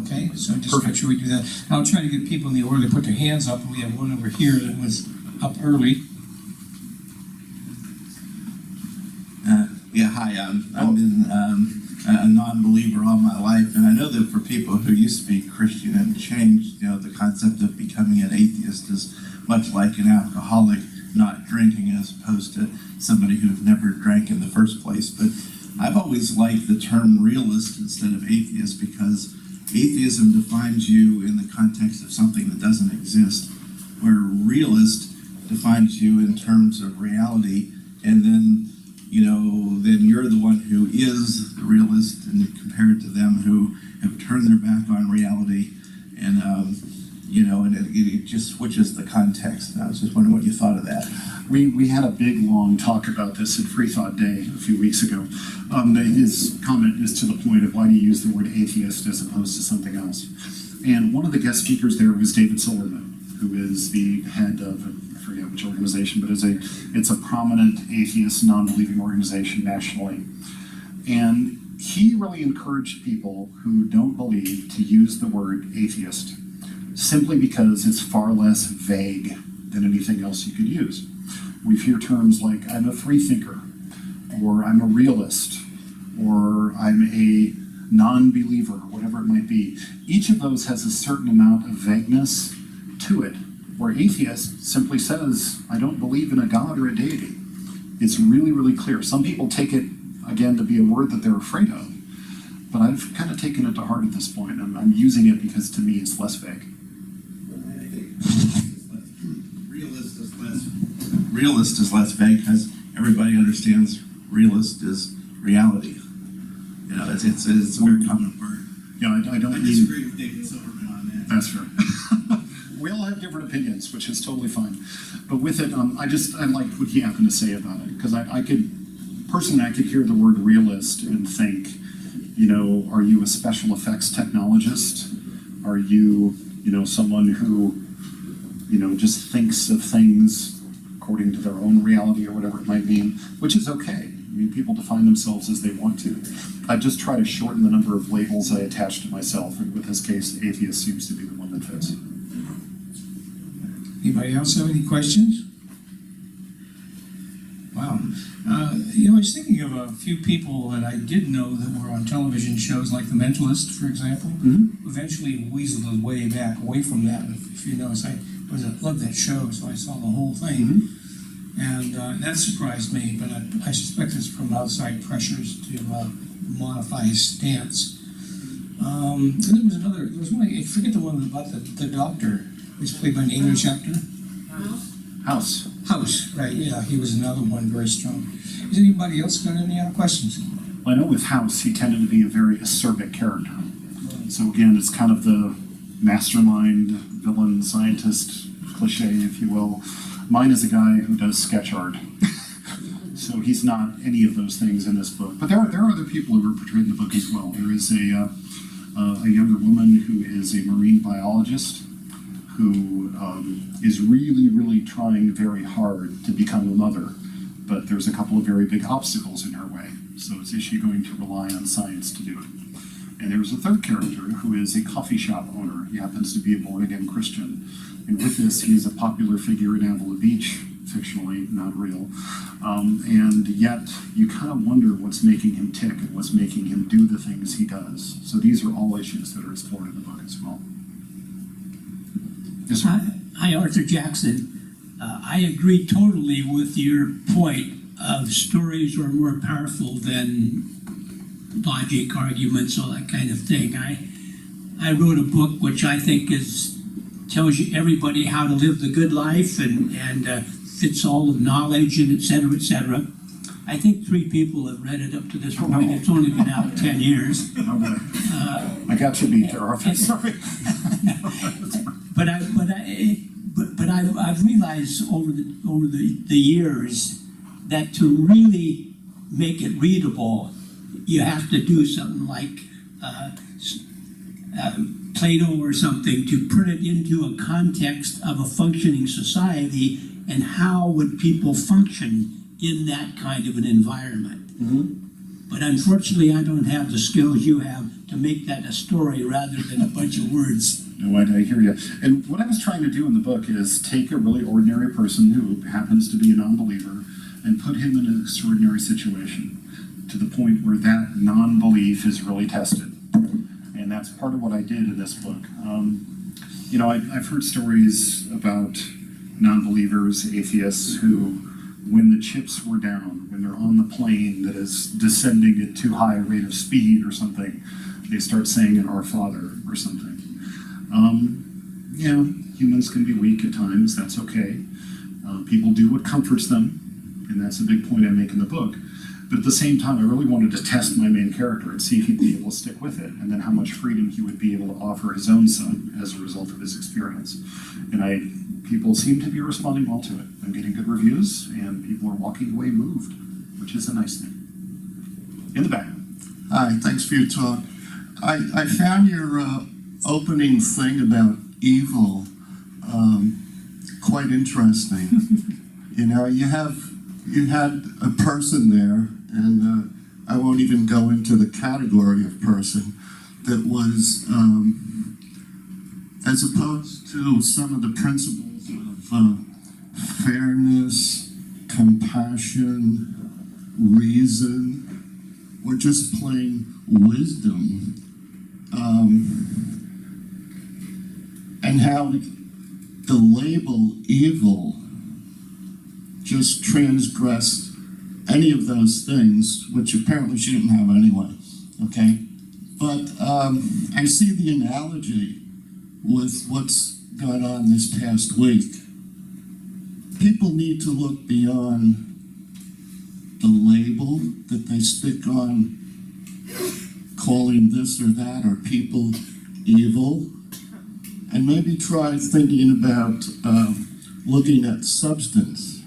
Okay, so just make sure we do that. I'll try to get people in the order to put their hands up, and we have one over here that was up early. Hi, I've been a non-believer all my life, and I know that for people who used to be Christian and changed, the concept of becoming an atheist is much like an alcoholic not drinking as opposed to somebody who never drank in the first place. But I've always liked the term realist instead of atheist, because atheism defines you in the context of something that doesn't exist, where realist defines you in terms of reality, and then then you're the one who is the realist, and compared to them who have turned their back on reality, and and it just switches the context. And I was just wondering what you thought of that. We had a big, long talk about this at Free Thought Day a few weeks ago. His comment is to the point of, why do you use the word atheist as opposed to something else? And one of the guest speakers there was David Silverman, who is the head of, I forget which organization, but it's a prominent atheist, non-believing organization nationally. And he really encouraged people who don't believe to use the word atheist, simply because it's far less vague than anything else you could use. We hear terms like, I'm a free thinker, or I'm a realist, or I'm a non-believer, whatever it might be. Each of those has a certain amount of vagueness to it, where atheist simply says, I don't believe in a God or a deity. It's really, really clear. Some people take it, again, to be a word that they're afraid of, but I've kind of taken it to heart at this point. I'm using it because, to me, it's less vague. I think realist is less vague because everybody understands realist is reality. You know, it's a very common word. Yeah, I don't I mean... disagree with David Silverman on that. That's fair. We all have different opinions, which is totally fine. But with it, I liked what he happened to say about it, because I could hear the word realist and think, you know, are you a special effects technologist? Are you, you know, someone who, you know, just thinks of things according to their own reality or whatever it might mean, which is okay. I mean, people define themselves as they want to. I just try to shorten the number of labels I attach to myself, and with this case, atheist seems to be the one that fits. Anybody else have any questions? Wow. You know, I was thinking of a few people that I did know that were on television shows like The Mentalist, for example. Mm-hmm. Eventually weaseled way back away from that. If you notice, I loved that show, so I saw the whole thing. Mm-hmm. And that surprised me, but I suspect it's from outside pressures to modify his stance. And there was one, I forget the one about the doctor. He's played by an English actor. House. House, right, yeah, he was another one very strong. Has anybody else got any other questions? Well, I know with House, he tended to be a very acerbic character. So again, it's kind of the mastermind, villain, scientist cliche, if you will. Mine is a guy who does sketch art. So he's not any of those things in this book. But there are other people who are portrayed in the book as well. There is a younger woman who is a marine biologist who is really, really trying very hard to become a mother. But there's a couple of very big obstacles in her way. So is she going to rely on science to do it? And there's a third character who is a coffee shop owner. He happens to be a born-again Christian. And with this, he's a popular figure in Avila Beach, fictionally, not real. And yet, you kind of wonder what's making him tick and what's making him do the things he does. So these are all issues that are explored in the book as well. Yes, sir? Hi, Arthur Jackson. I agree totally with your point of stories are more powerful than logic, arguments, all that kind of thing. I wrote a book which I think tells you everybody how to live the good life and fits all of knowledge and et cetera. I think 3 people have read it up to this point. It's only been out 10 years. Okay. I got you beat there, Arthur. Sorry. But I've realized over the years that to really make it readable, you have to do something like Plato or something to put it into a context of a functioning society and how would people function in that kind of an environment. Mm-hmm. But unfortunately, I don't have the skills you have to make that a story rather than a bunch of words. No, I hear you. And what I was trying to do in the book is take a really ordinary person who happens to be a non-believer and put him in an extraordinary situation to the point where that non-belief is really tested. And that's part of what I did in this book. You know, I've heard stories about non-believers, atheists, who, when the chips were down, when they're on the plane that is descending at too high a rate of speed or something, they start saying an Our Father or something. Yeah, humans can be weak at times, that's okay. People do what comforts them, and that's a big point I make in the book. But at the same time, I really wanted to test my main character and see if he'd be able to stick with it, and then how much freedom he would be able to offer his own son as a result of his experience. And people seem to be responding well to it. I'm getting good reviews, and people are walking away moved, which is a nice thing. In the back. Hi, thanks for your talk. I found your opening thing about evil quite interesting. You know, you had a person there, and I won't even go into the category of person, that was, as opposed to some of the principles of fairness, compassion, reason, or just plain wisdom, and how the label evil just transgressed any of those things, which apparently she didn't have anyway, okay? But I see the analogy with what's gone on this past week. People need to look beyond the label that they stick on calling this or that or people evil, and maybe try thinking about looking at substance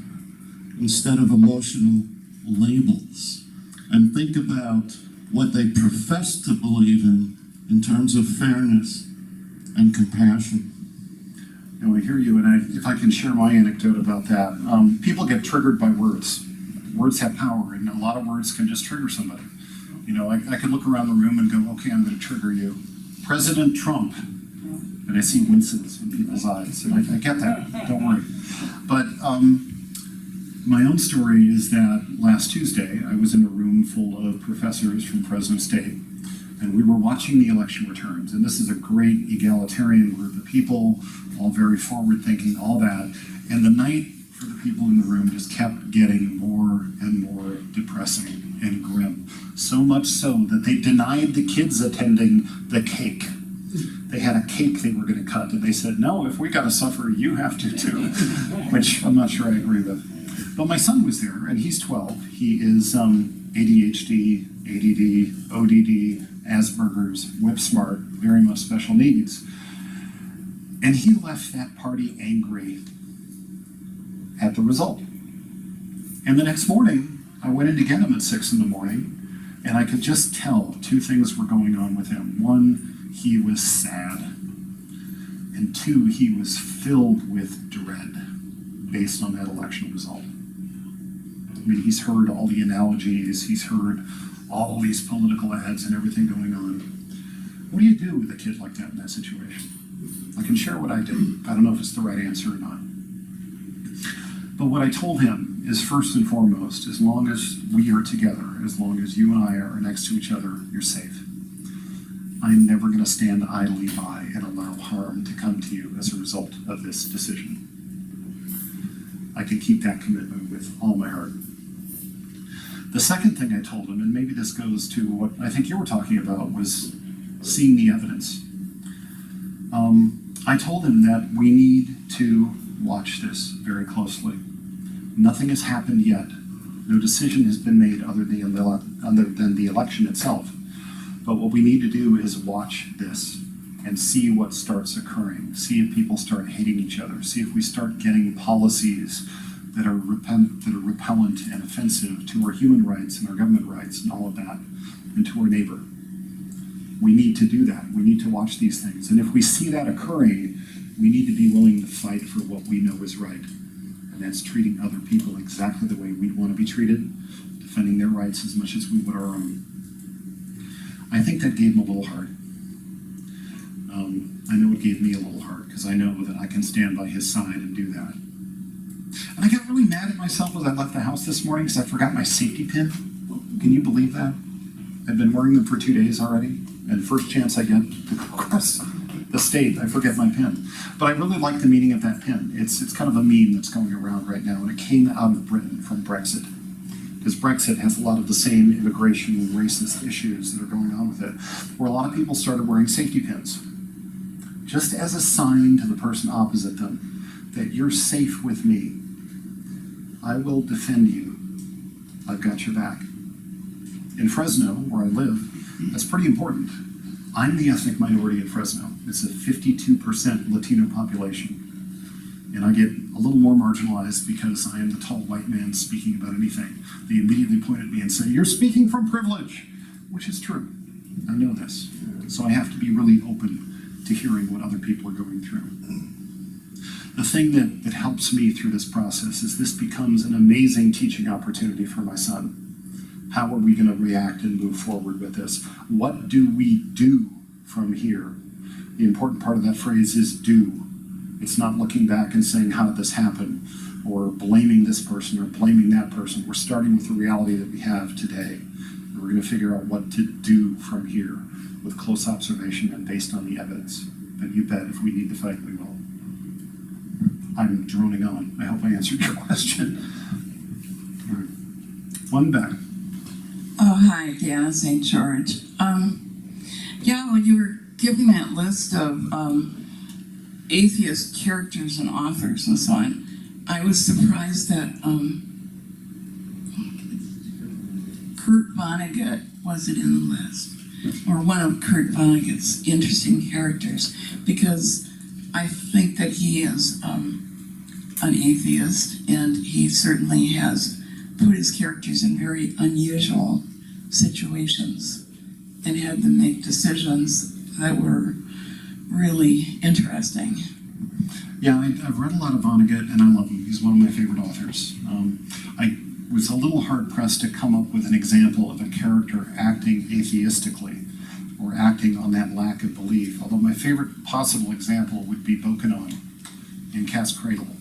instead of emotional labels, and think about what they profess to believe in terms of fairness and compassion. No, I hear you, and if I can share my anecdote about that, people get triggered by words. Words have power, and a lot of words can just trigger somebody. You know, I could look around the room and go, okay, I'm going to trigger you. President Trump, and I see winces in people's eyes, and I get that, don't worry. But my own story is that last Tuesday, I was in a room full of professors from Fresno State, and we were watching the election returns, and this is a great egalitarian group of people, all very forward-thinking, all that, and the night for the people in the room just kept getting more and more depressing and grim, so much so that they denied the kids attending the cake. They had a cake they were going to cut, and they said, no, if we got to suffer, you have to too, which I'm not sure I agree with. But my son was there, and he's 12. He is ADHD, ADD, ODD, Asperger's, whip smart, very much special needs. And he left that party angry at the result. And the next morning, I went in to get him at 6 in the morning, and I could just tell two things were going on with him. One, he was sad. And two, he was filled with dread based on that election result. I mean, he's heard all the analogies, he's heard all these political ads and everything going on. What do you do with a kid like that in that situation? I can share what I did. I don't know if it's the right answer or not. But what I told him is, first and foremost, as long as we are together, as long as you and I are next to each other, you're safe. I'm never going to stand idly by and allow harm to come to you as a result of this decision. I can keep that commitment with all my heart. The second thing I told him, and maybe this goes to what I think you were talking about, was seeing the evidence. I told him that we need to watch this very closely. Nothing has happened yet. No decision has been made other than the election itself. But what we need to do is watch this and see what starts occurring. See if people start hating each other. See if we start getting policies that are repellent and offensive to our human rights and our government rights and all of that, and to our neighbor. We need to do that. We need to watch these things. And if we see that occurring, we need to be willing to fight for what we know is right. And that's treating other people exactly the way we'd want to be treated, defending their rights as much as we would our own. I think that gave him a little heart. I know it gave me a little heart, because I know that I can stand by his side and do that. And I got really mad at myself as I left the house this morning because I forgot my safety pin. Can you believe that? I've been wearing them for 2 days already, and first chance I get to go across the state, I forget my pin. But I really like the meaning of that pin. It's kind of a meme that's going around right now, and it came out of Britain from Brexit. Because Brexit has a lot of the same immigration and racist issues that are going on with it, where a lot of people started wearing safety pins, just as a sign to the person opposite them that you're safe with me. I will defend you. I've got your back. In Fresno, where I live, that's pretty important. I'm the ethnic minority in Fresno. It's a 52% Latino population. And I get a little more marginalized because I am the tall white man speaking about anything. They immediately point at me and say, you're speaking from privilege, which is true. I know this. So I have to be really open to hearing what other people are going through. The thing that helps me through this process is this becomes an amazing teaching opportunity for my son. How are we going to react and move forward with this? What do we do from here? The important part of that phrase is do. It's not looking back and saying, how did this happen? Or blaming this person or blaming that person. We're starting with the reality that we have today. And we're going to figure out what to do from here with close observation and based on the evidence. But you bet, if we need to fight, we will. I'm droning on. I hope I answered your question. One back. Oh, hi, Deanna St. George. Yeah, when you were giving that list of atheist characters and authors and so on, I was surprised that Kurt Vonnegut wasn't in the list, or one of Kurt Vonnegut's interesting characters, because I think that he is an atheist, and he certainly has put his characters in very unusual situations and had them make decisions that were really interesting. Yeah, I've read a lot of Vonnegut, and I love him. He's one of my favorite authors. I was a little hard-pressed to come up with an example of a character acting atheistically or acting on that lack of belief, although my favorite possible example would be Bokanon in Cat's Cradle,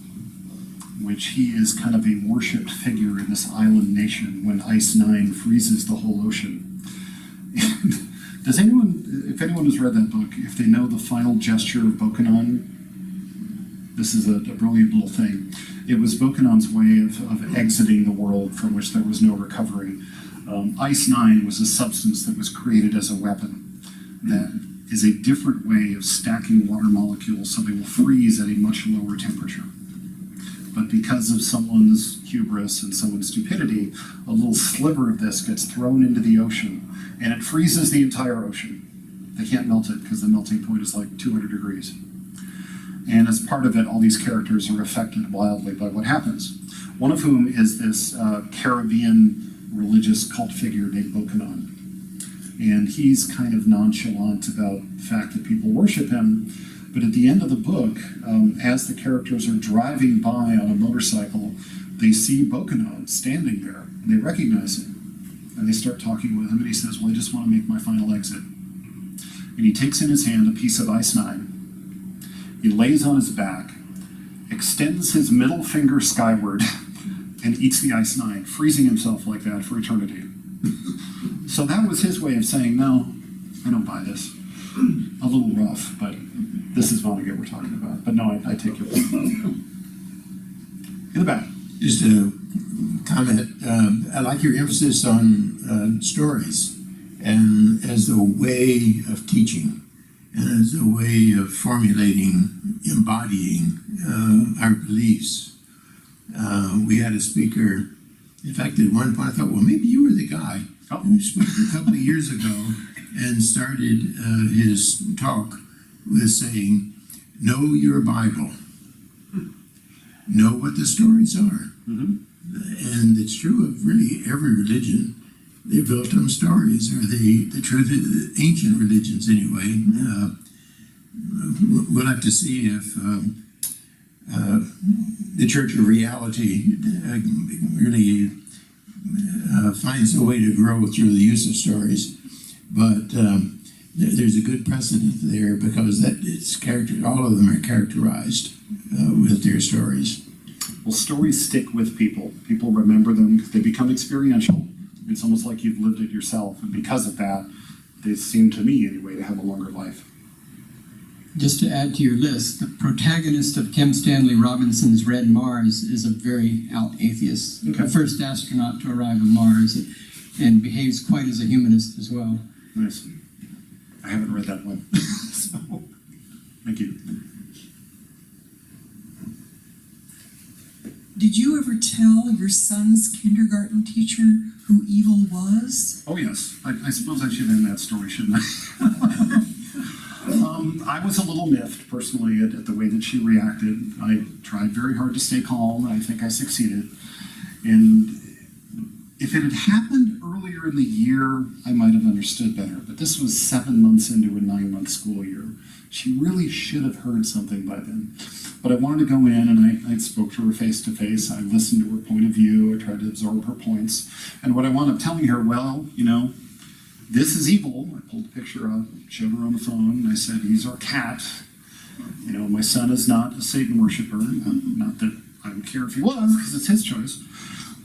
which he is kind of a worshipped figure in this island nation when Ice Nine freezes the whole ocean. Does anyone, if anyone has read that book, if they know the final gesture of Bokanon, this is a brilliant little thing. It was Bokanon's way of exiting the world from which there was no recovery. Ice Nine was a substance that was created as a weapon that is a different way of stacking water molecules so they will freeze at a much lower temperature. But because of someone's hubris and someone's stupidity, a little sliver of this gets thrown into the ocean, and it freezes the entire ocean. They can't melt it because the melting point is like 200 degrees. And as part of it, all these characters are affected wildly by what happens. One of whom is this Caribbean religious cult figure named Bokanon. And he's kind of nonchalant about the fact that people worship him. But at the end of the book, as the characters are driving by on a motorcycle, they see Bokanon standing there, and they recognize him. And they start talking with him, and he says, well, I just want to make my final exit. And he takes in his hand a piece of Ice Nine. He lays on his back, extends his middle finger skyward, and eats the Ice Nine, freezing himself like that for eternity. So that was his way of saying, no, I don't buy this. A little rough, but this is Vonnegut we're talking about. But no, I take your point. In the back. Just a comment. I like your emphasis on stories and as a way of teaching and as a way of formulating, embodying our beliefs. We had a speaker, in fact, at one point I thought, well, maybe you were the guy who spoke a couple of years ago and started his talk with saying, know your Bible. Know what the stories are. Mm-hmm. And it's true of really every religion. They're built on stories, or the truth of the ancient religions anyway. We'll have to see if the Church of Reality really finds a way to grow through the use of stories. But there's a good precedent there because all of them are characterized with their stories. Well, stories stick with people. People remember them. They become experiential. It's almost like you've lived it yourself. And because of that, they seem to me, anyway, to have a longer life. Just to add to your list, the protagonist of Kim Stanley Robinson's Red Mars is a very out atheist. Okay. The first astronaut to arrive on Mars, and behaves quite as a humanist as well. Nice. I haven't read that one. So, thank you. Did you ever tell your son's kindergarten teacher who evil was? Oh, yes. I suppose I should end that story, shouldn't I? I was a little miffed, personally, at the way that she reacted. I tried very hard to stay calm, and I think I succeeded. And if it had happened earlier in the year, I might have understood better. But this was 7 months into a 9-month school year. She really should have heard something by then. But I wanted to go in and I spoke to her face to face. I listened to her point of view. I tried to absorb her points. And what I wound up telling her, well, you know, this is evil. I pulled a picture up, showed her on the phone, and I said, he's our cat. You know, my son is not a Satan worshiper. Not that I don't care if he was, because it's his choice.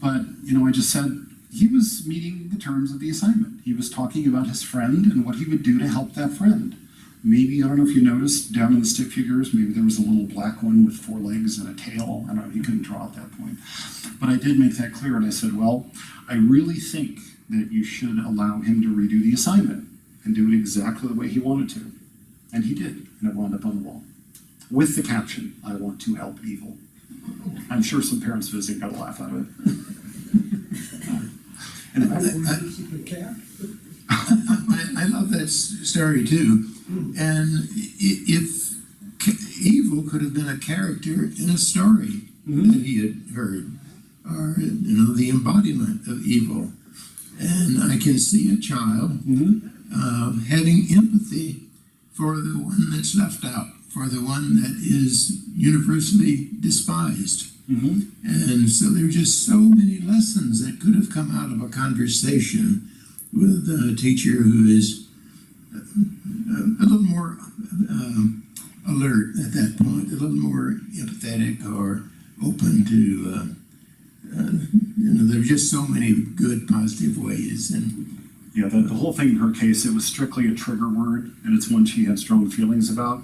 But, you know, I just said, he was meeting the terms of the assignment. He was talking about his friend and what he would do to help that friend. Maybe, I don't know if you noticed, down in the stick figures, maybe there was a little black one with 4 legs and a tail. I don't know, he couldn't draw at that point. But I did make that clear, and I said, well, I really think that you should allow him to redo the assignment and do it exactly the way he wanted to. And he did, and it wound up on the wall. With the caption, I want to help evil. I'm sure some parents visiting got a laugh out of it. I love that story too. And if evil could have been a character in a story that he had heard, or you know, the embodiment of evil, and I can see a child having empathy for the one that's left out, for the one that is universally despised. And so there are just so many lessons that could have come out of a conversation with a teacher who is a little more alert at that point, a little more empathetic or open to, you know, there are just so many good, positive ways. And yeah, the whole thing in her case, it was strictly a trigger word, and it's one she had strong feelings about.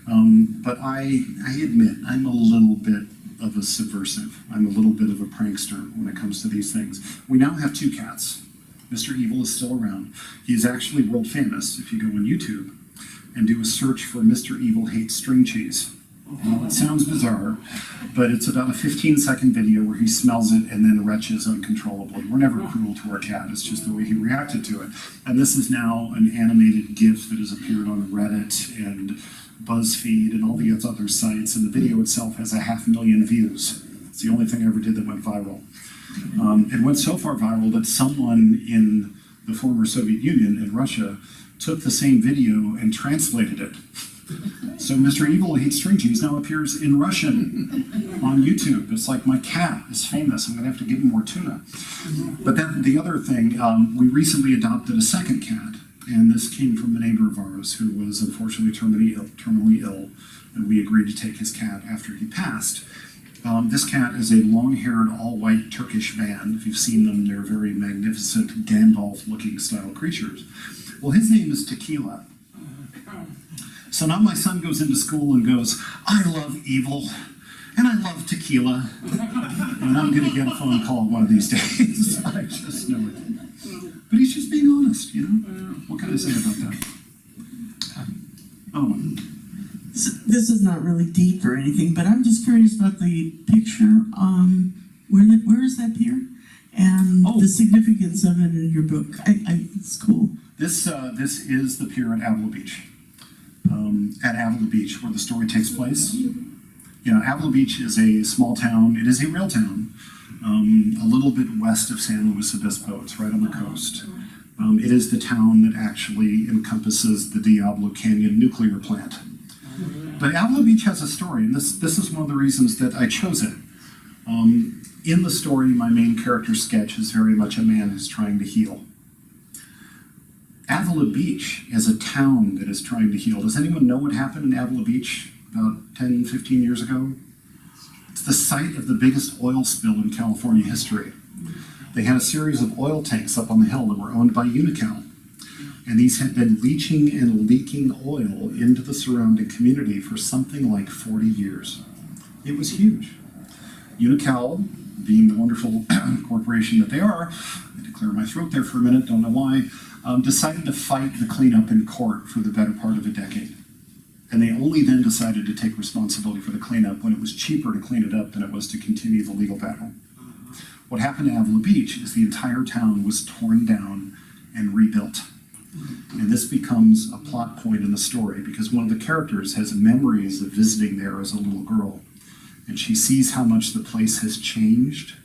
But I admit, I'm a little bit of a subversive. I'm a little bit of a prankster when it comes to these things. We now have 2 cats. Mr. Evil is still around. He's actually world famous. If you go on YouTube and do a search for Mr. Evil hates string cheese. Now, it sounds bizarre, but it's about a 15-second video where he smells it and then retches uncontrollably. We're never cruel to our cat. It's just the way he reacted to it. And this is now an animated GIF that has appeared on Reddit and BuzzFeed and all the other sites, and the video itself has 500,000 views. It's the only thing I ever did that went viral. It went so far viral that someone in the former Soviet Union in Russia took the same video and translated it. So Mr. Evil Hates String Cheese now appears in Russian on YouTube. It's like, my cat is famous, I'm gonna have to give him more tuna. But then the other thing, we recently adopted a second cat, and this came from a neighbor of ours who was unfortunately terminally ill, and we agreed to take his cat after he passed. This cat is a long-haired, all-white Turkish van. If you've seen them, they're very magnificent Gandalf-looking style creatures. Well, his name is Tequila. So now my son goes into school and goes, I love evil, and I love tequila, and I'm going to get a phone call one of these days. I just know it. But he's just being honest, you know? What can I say about that? Oh. This is not really deep or anything, but I'm just curious about the picture. Where is that pier? And the significance of it in your book. It's cool. This is the pier at Avila Beach. At Avila Beach, where the story takes place. You know, Avila Beach is a small town. It is a real town, a little bit west of San Luis Obispo. It's right on the coast. It is the town that actually encompasses the Diablo Canyon nuclear plant. But Avila Beach has a story, and this is one of the reasons that I chose it. In the story, my main character sketch is very much a man who's trying to heal. Avila Beach is a town that is trying to heal. Does anyone know what happened in Avila Beach about 10, 15 years ago? It's the site of the biggest oil spill in California history. They had a series of oil tanks up on the hill that were owned by Unocal. And these had been leaching and leaking oil into the surrounding community for something like 40 years. It was huge. Unocal, being the wonderful corporation that they are, I had to clear my throat there for a minute, don't know why, decided to fight the cleanup in court for the better part of a decade. And they only then decided to take responsibility for the cleanup when it was cheaper to clean it up than it was to continue the legal battle. What happened to Avila Beach is the entire town was torn down and rebuilt. And this becomes a plot point in the story because one of the characters has memories of visiting there as a little girl. And she sees how much the place has changed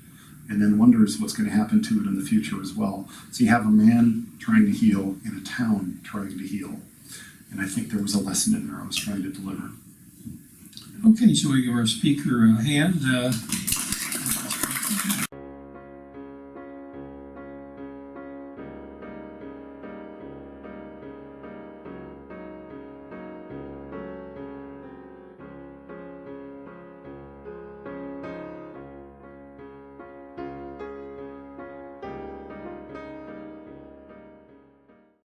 and then wonders what's going to happen to it in the future as well. So you have a man trying to heal in a town trying to heal. And I think there was a lesson in there I was trying to deliver. Okay, so we give our speaker a hand.